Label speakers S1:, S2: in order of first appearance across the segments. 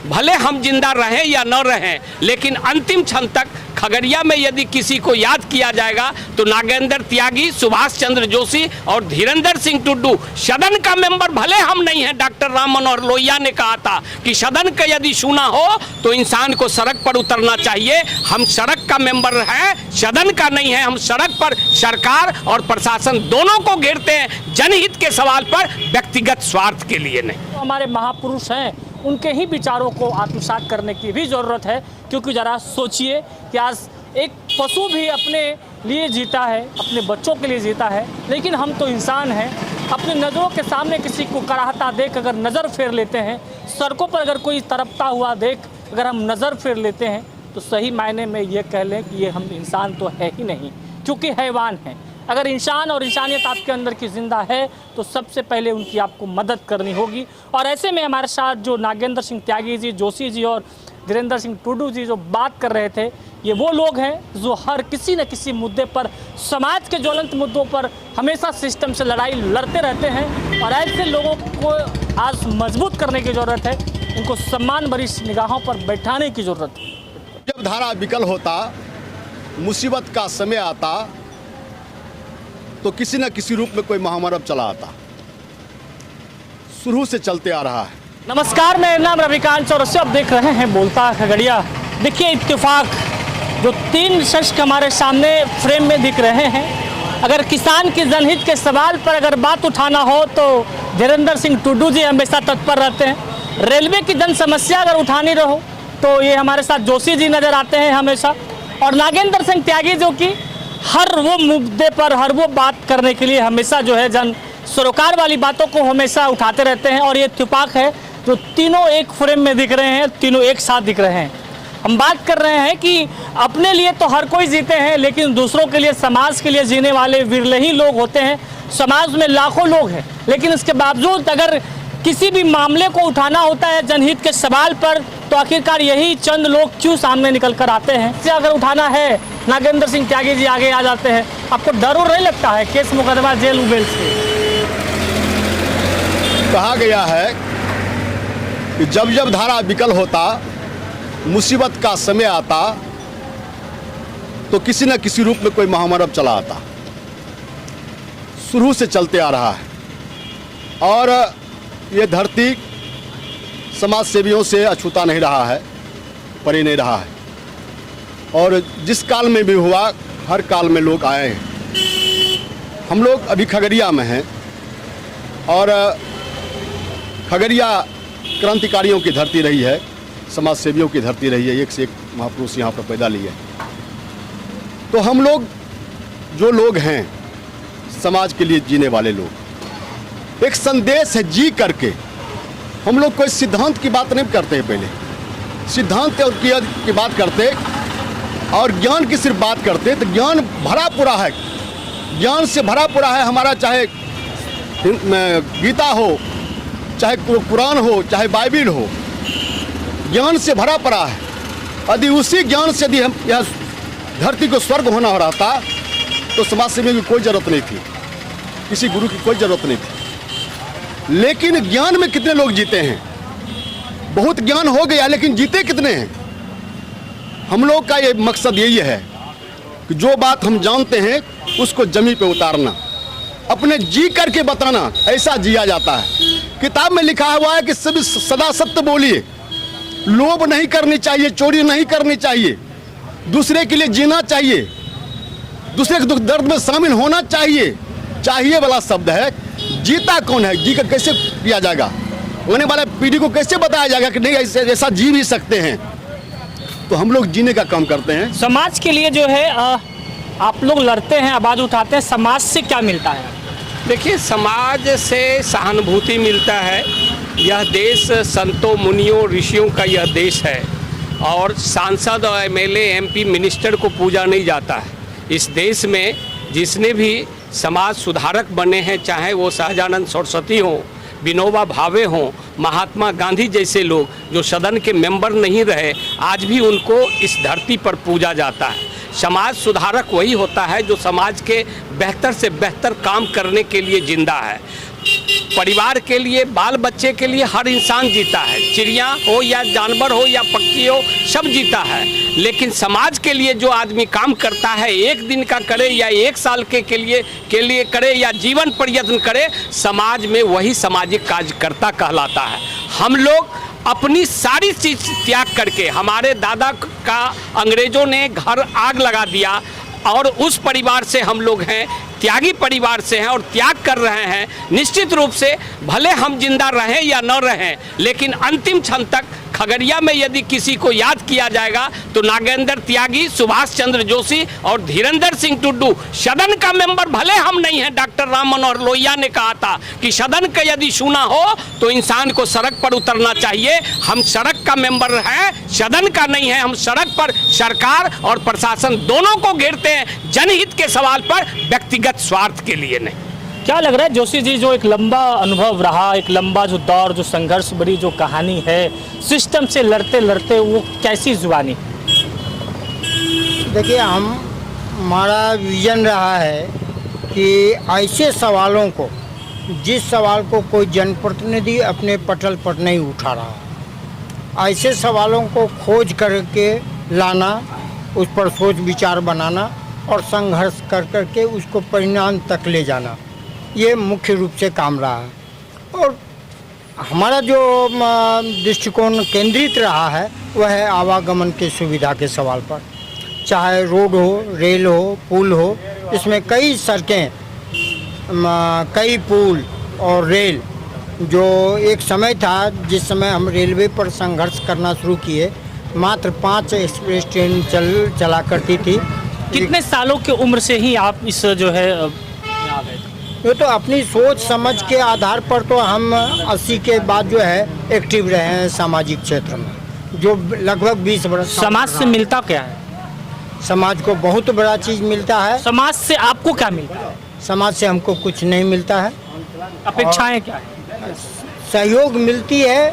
S1: भले हम जिंदा रहें या न रहें, लेकिन अंतिम क्षण तक खगड़िया में यदि किसी को याद किया जाएगा तो नागेंद्र त्यागी, सुभाष चंद्र जोशी और धीरेंद्र सिंह टुड्डू। सदन का मेंबर भले हम नहीं हैं, डॉक्टर राम मनोहर लोहिया ने कहा था कि सदन का यदि सुना हो तो इंसान को सड़क पर उतरना चाहिए। हम सड़क का मेंबर हैं, सदन का नहीं है। हम सड़क पर सरकार और प्रशासन दोनों को घेरते हैं, जनहित के सवाल पर, व्यक्तिगत स्वार्थ के लिए नहीं।
S2: हमारे महापुरुष हैं, उनके ही विचारों को आत्मसात करने की भी ज़रूरत है, क्योंकि ज़रा सोचिए कि आज एक पशु भी अपने लिए जीता है, अपने बच्चों के लिए जीता है, लेकिन हम तो इंसान हैं। अपनी नज़रों के सामने किसी को कराहता देख अगर नज़र फेर लेते हैं, सड़कों पर अगर कोई तड़पता हुआ देख अगर हम नज़र फेर लेते हैं, तो सही मायने में ये कह लें कि ये हम इंसान तो है ही नहीं, क्योंकि हैवान हैं। अगर इंसान और इंसानियत आपके अंदर की ज़िंदा है तो सबसे पहले उनकी आपको मदद करनी होगी। और ऐसे में हमारे साथ जो नागेंद्र सिंह त्यागी जी, जोशी जी और धीरेंद्र सिंह टुड्डू जी जो बात कर रहे थे, ये वो लोग हैं जो हर किसी न किसी मुद्दे पर, समाज के ज्वलंत मुद्दों पर हमेशा सिस्टम से लड़ाई लड़ते रहते हैं। और ऐसे लोगों को आज मजबूत करने की ज़रूरत है, उनको सम्मान भरी निगाहों पर बैठाने की ज़रूरत है।
S3: जब धारा विकल होता, मुसीबत का समय आता, तो किसी न किसी रूप में कोई महामानव चला आता, शुरू से चलते आ रहा है।
S2: नमस्कार, मेरा नाम रविकांत चौरसिया, आप देख रहे हैं बोलता खगड़िया। देखिए इत्तेफाक जो 3 शख्स हमारे सामने फ्रेम में दिख रहे हैं, अगर किसान की जनहित के सवाल पर अगर बात उठाना हो तो धीरेंद्र सिंह टुड्डू जी हमेशा तत्पर रहते हैं। रेलवे की जन समस्या अगर उठानी रहो तो ये हमारे साथ जोशी जी नज़र आते हैं हमेशा। और नागेंद्र सिंह त्यागी जो कि हर वो मुद्दे पर, हर वो बात करने के लिए हमेशा जो है जन सरोकार वाली बातों को हमेशा उठाते रहते हैं। और ये इत्तेफाक है जो तीनों एक फ्रेम में दिख रहे हैं, तीनों एक साथ दिख रहे हैं। हम बात कर रहे हैं कि अपने लिए तो हर कोई जीते हैं, लेकिन दूसरों के लिए, समाज के लिए जीने वाले विरले ही लोग होते हैं। समाज में लाखों लोग हैं, लेकिन इसके बावजूद अगर किसी भी मामले को उठाना होता है जनहित के सवाल पर, तो आखिरकार यही चंद लोग क्यों सामने निकल कर आते हैं। इसे अगर उठाना है, नागेंद्र सिंह त्यागी जी आगे आ जाते हैं। आपको डर और नहीं लगता है केस मुकदमा जेल उबेल से?
S3: कहा गया है कि जब जब धारा विकल होता, मुसीबत का समय आता, तो किसी न किसी रूप में कोई महामानव चला आता, शुरू से चलते आ रहा है। और ये धरती समाज सेवियों से अछूता नहीं रहा है, परे नहीं रहा है। और जिस काल में भी हुआ, हर काल में लोग आए हैं। हम लोग अभी खगड़िया में हैं और खगड़िया क्रांतिकारियों की धरती रही है, समाज सेवियों की धरती रही है। एक से एक महापुरुष यहाँ पर पैदा लिए। तो हम लोग जो लोग हैं, समाज के लिए जीने वाले लोग, एक संदेश है जी करके। हम लोग कोई सिद्धांत की बात नहीं करते हैं, पहले सिद्धांत की बात करते और ज्ञान की सिर्फ बात करते। तो ज्ञान भरा पूरा है, ज्ञान से भरा पूरा है हमारा, चाहे गीता हो, चाहे कुरान हो, चाहे बाइबिल हो, ज्ञान से भरा पड़ा है। यदि उसी ज्ञान से यदि हम यह धरती को स्वर्ग होना हो रहा था, तो समाज सेवी की कोई ज़रूरत नहीं थी, किसी गुरु की कोई ज़रूरत नहीं थी। लेकिन ज्ञान में कितने लोग जीते हैं? बहुत ज्ञान हो गया, लेकिन जीते कितने हैं? हम लोग का ये मकसद यही है कि जो बात हम जानते हैं उसको जमीन पे उतारना, अपने जी करके बताना, ऐसा जिया जाता है। किताब में लिखा हुआ है कि सभी सदा सत्य बोलिए, लोभ नहीं करनी चाहिए, चोरी नहीं करनी चाहिए, दूसरे के लिए जीना चाहिए, दूसरे के दुख दर्द में शामिल होना चाहिए। चाहिए वाला शब्द है, जीता कौन है? जी कर कैसे किया जाएगा? होने वाले पीढ़ी को कैसे बताया जाएगा कि नहीं ऐसा जी भी सकते हैं? तो हम लोग जीने का काम करते हैं।
S2: समाज के लिए जो है आप लोग लड़ते हैं, आवाज़ उठाते हैं, समाज से क्या मिलता है?
S1: देखिए, समाज से सहानुभूति मिलता है। यह देश संतों, मुनियों, ऋषियों का यह देश है और सांसद और एमएलए, एमपी, मिनिस्टर को पूजा नहीं जाता है। इस देश में जिसने भी समाज सुधारक बने हैं, चाहे वो सहजानंद सरस्वती हों, विनोबा भावे हों, महात्मा गांधी जैसे लोग जो सदन के मेंबर नहीं रहे, आज भी उनको इस धरती पर पूजा जाता है। समाज सुधारक वही होता है जो समाज के बेहतर से बेहतर काम करने के लिए जिंदा है। परिवार के लिए, बाल बच्चे के लिए हर इंसान जीता है, चिड़िया हो या जानवर हो या पक्षी हो, सब जीता है। लेकिन समाज के लिए जो आदमी काम करता है, एक दिन का करे या एक साल के लिए करे या जीवन प्रयत्न करे, समाज में वही सामाजिक कार्यकर्ता कहलाता है। हम लोग अपनी सारी चीज त्याग करके, हमारे दादा का अंग्रेजों ने घर आग लगा दिया और उस परिवार से हम लोग हैं, त्यागी परिवार से हैं और त्याग कर रहे हैं। निश्चित रूप से भले हम जिंदा रहें या न रहें, लेकिन अंतिम क्षण तक खगड़िया में यदि किसी को याद किया जाएगा तो नागेंद्र त्यागी, सुभाष चंद्र जोशी और धीरेंद्र सिंह टुड्डू। सदन का मेंबर भले हम नहीं हैं, डॉक्टर राम मनोहर लोहिया ने कहा था कि सदन का यदि सुना हो तो इंसान को सड़क पर उतरना चाहिए। हम सड़क का मेंबर हैं, सदन का नहीं है। हम सड़क पर सरकार और प्रशासन दोनों को घेरते हैं, जनहित के सवाल पर, व्यक्तिगत स्वार्थ के लिए नहीं।
S2: क्या लग रहा है जोशी जी, जो एक लंबा अनुभव रहा, एक लंबा जो दौर, जो संघर्ष भरी जो कहानी है, सिस्टम से लड़ते लड़ते वो कैसी जुबानी?
S4: देखिए, हमारा विजन रहा है कि ऐसे सवालों को, जिस सवाल को कोई जनप्रतिनिधि अपने पटल पर नहीं उठा रहा, ऐसे सवालों को खोज करके लाना, उस पर सोच विचार बनाना और संघर्ष कर करके उसको परिणाम तक ले जाना, ये मुख्य रूप से काम रहा है। और हमारा जो दृष्टिकोण केंद्रित रहा है वह है आवागमन की सुविधा के सवाल पर। चाहे रोड हो, रेल हो, पुल हो, इसमें कई सड़कें, कई पुल और रेल, जो एक समय था जिस समय हम रेलवे पर संघर्ष करना शुरू किए, मात्र 5 एक्सप्रेस ट्रेन चला करती थी।
S2: कितने सालों की उम्र से ही आप इस जो है आ गए?
S4: ये तो अपनी सोच समझ के आधार पर तो हम 80 के बाद जो है एक्टिव रहे हैं सामाजिक क्षेत्र में, जो लगभग 20 वर्ष।
S2: समाज से मिलता क्या है?
S4: समाज को बहुत बड़ा चीज़ मिलता है।
S2: समाज से आपको क्या मिलता है?
S4: समाज से हमको कुछ नहीं मिलता है।
S2: अपेक्षाएं क्या है?
S4: सहयोग मिलती है,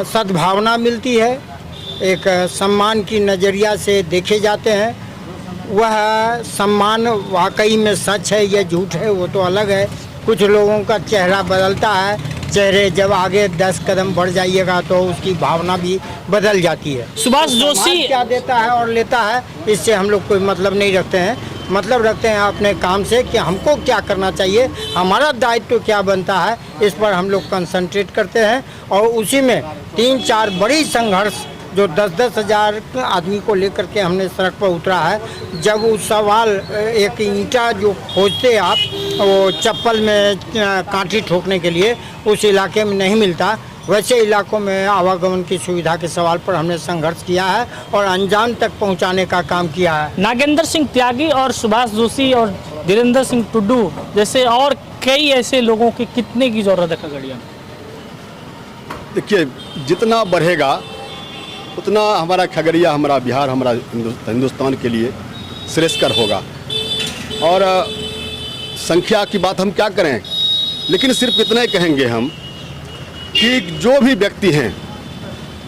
S4: सद्भावना मिलती है, एक सम्मान की नज़रिया से देखे जाते हैं। वह सम्मान वाकई में सच है या झूठ है वो तो अलग है। कुछ लोगों का चेहरा बदलता है, चेहरे जब आगे 10 कदम बढ़ जाइएगा तो उसकी भावना भी बदल जाती है।
S2: सुभाष जोशी
S4: क्या देता है और लेता है, इससे हम लोग कोई मतलब नहीं रखते हैं। मतलब रखते हैं अपने काम से कि हमको क्या करना चाहिए, हमारा दायित्व क्या बनता है, इस पर हम लोग कंसंट्रेट करते हैं। और उसी में 3-4 बड़ी संघर्ष जो 10-10 हज़ार आदमी को लेकर के हमने सड़क पर उतरा है। जब उस सवाल, एक ईंटा जो खोजते आप, वो चप्पल में कांटी ठोकने के लिए उस इलाके में नहीं मिलता, वैसे इलाकों में आवागमन की सुविधा के सवाल पर हमने संघर्ष किया है और अंजाम तक पहुंचाने का काम किया है।
S2: नागेंद्र सिंह त्यागी और सुभाष जोशी और धीरेंद्र सिंह टुड्डू जैसे और कई ऐसे लोगों की कितने की जरूरत है खगड़िया में?
S3: देखिए, जितना बढ़ेगा उतना हमारा खगड़िया, हमारा बिहार, हमारा हिंदुस्तान के लिए श्रेयस्कर होगा। और संख्या की बात हम क्या करें, लेकिन सिर्फ इतना ही कहेंगे हम कि जो भी व्यक्ति हैं,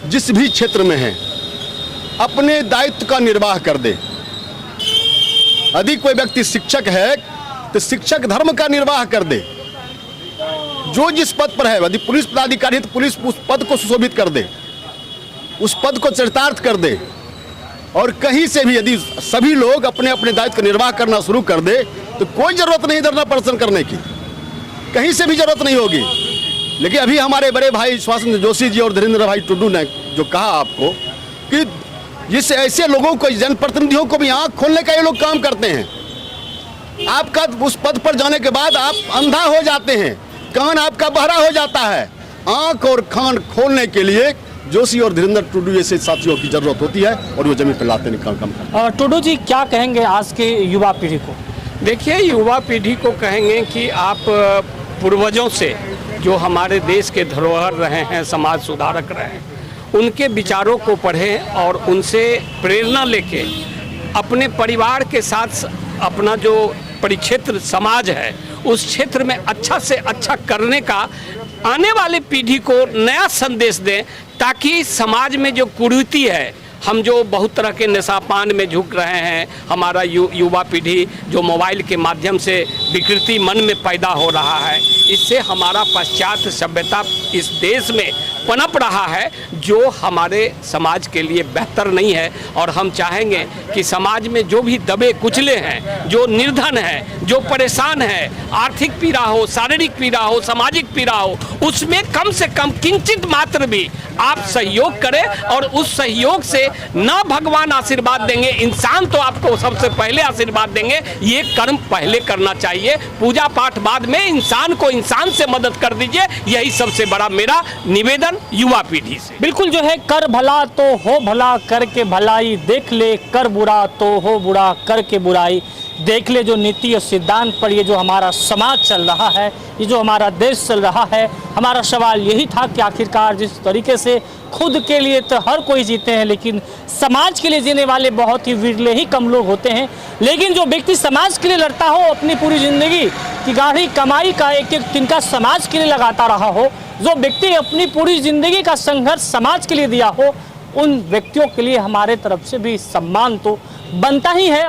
S3: जिस भी क्षेत्र में हैं, अपने दायित्व का निर्वाह कर दे। यदि कोई व्यक्ति शिक्षक है तो शिक्षक धर्म का निर्वाह कर दे। जो जिस पद पर है, यदि पुलिस पदाधिकारी है तो पुलिस उस पद को सुशोभित कर दे, उस पद को चरितार्थ कर दे। और कहीं से भी यदि सभी लोग अपने अपने दायित्व का निर्वाह करना शुरू कर दे तो कोई ज़रूरत नहीं धरना प्रदर्शन करने की, कहीं से भी ज़रूरत नहीं होगी। लेकिन अभी हमारे बड़े भाई सुभाष चंद्र जोशी जी और धीरेंद्र भाई टुड्डू ने जो कहा आपको कि इस ऐसे लोगों को, जनप्रतिनिधियों को भी आँख खोलने का ये लोग काम करते हैं। आपका उस पद पर जाने के बाद आप अंधा हो जाते हैं, कान आपका बहरा हो जाता है। आँख और कान खोलने के लिए जोशी और धीरेंद्र टुड्डू जैसे साथियों की जरूरत होती है और वो जमीन पर लाते निकाल काम करते।
S2: टुड्डू जी, क्या कहेंगे आज के युवा पीढ़ी को?
S1: देखिए, युवा पीढ़ी को कहेंगे कि आप पूर्वजों से जो हमारे देश के धरोहर रहे हैं, समाज सुधारक रहे हैं, उनके विचारों को पढ़ें और उनसे प्रेरणा लेके अपने परिवार के साथ अपना जो परिक्षेत्र समाज है उस क्षेत्र में अच्छा से अच्छा करने का आने वाली पीढ़ी को नया संदेश दें, ताकि समाज में जो कुरीति है हम जो बहुत तरह के नशापान में झुक रहे हैं, हमारा युवा पीढ़ी जो मोबाइल के माध्यम से विकृति मन में पैदा हो रहा है, इससे हमारा पाश्चात्य सभ्यता इस देश में पनप रहा है, जो हमारे समाज के लिए बेहतर नहीं है। और हम चाहेंगे कि समाज में जो भी दबे कुचले हैं, जो निर्धन है, जो परेशान है, आर्थिक पीड़ा हो, शारीरिक पीड़ा हो, सामाजिक पीड़ा हो, उसमें कम से कम किंचित मात्र भी आप सहयोग करें। और उस सहयोग से ना भगवान आशीर्वाद देंगे, इंसान तो आपको सबसे पहले आशीर्वाद देंगे। ये कर्म पहले करना चाहिए, पूजा पाठ बाद में। इंसान को इंसान से मदद कर दीजिए, यही सबसे बड़ा मेरा निवेदन युवा पीढ़ी से।
S2: बिल्कुल जो है, कर भला तो हो भला, करके भलाई देख ले, कर बुरा तो हो बुरा, करके बुराई देख ले। जो नीति और सिद्धांत पर ये जो हमारा समाज चल रहा है, ये जो हमारा देश चल रहा है, हमारा सवाल यही था कि आखिरकार जिस तरीके से खुद के लिए तो हर कोई जीते हैं, लेकिन समाज के लिए जीने वाले बहुत ही विरले ही कम लोग होते हैं। लेकिन जो व्यक्ति समाज के लिए लड़ता हो, अपनी पूरी जिंदगी की गाढ़ी कमाई का एक एक तिनका समाज के लिए लगाता रहा हो, जो व्यक्ति अपनी पूरी जिंदगी का संघर्ष समाज के लिए दिया हो, उन व्यक्तियों के लिए हमारे तरफ से भी सम्मान तो बनता ही है।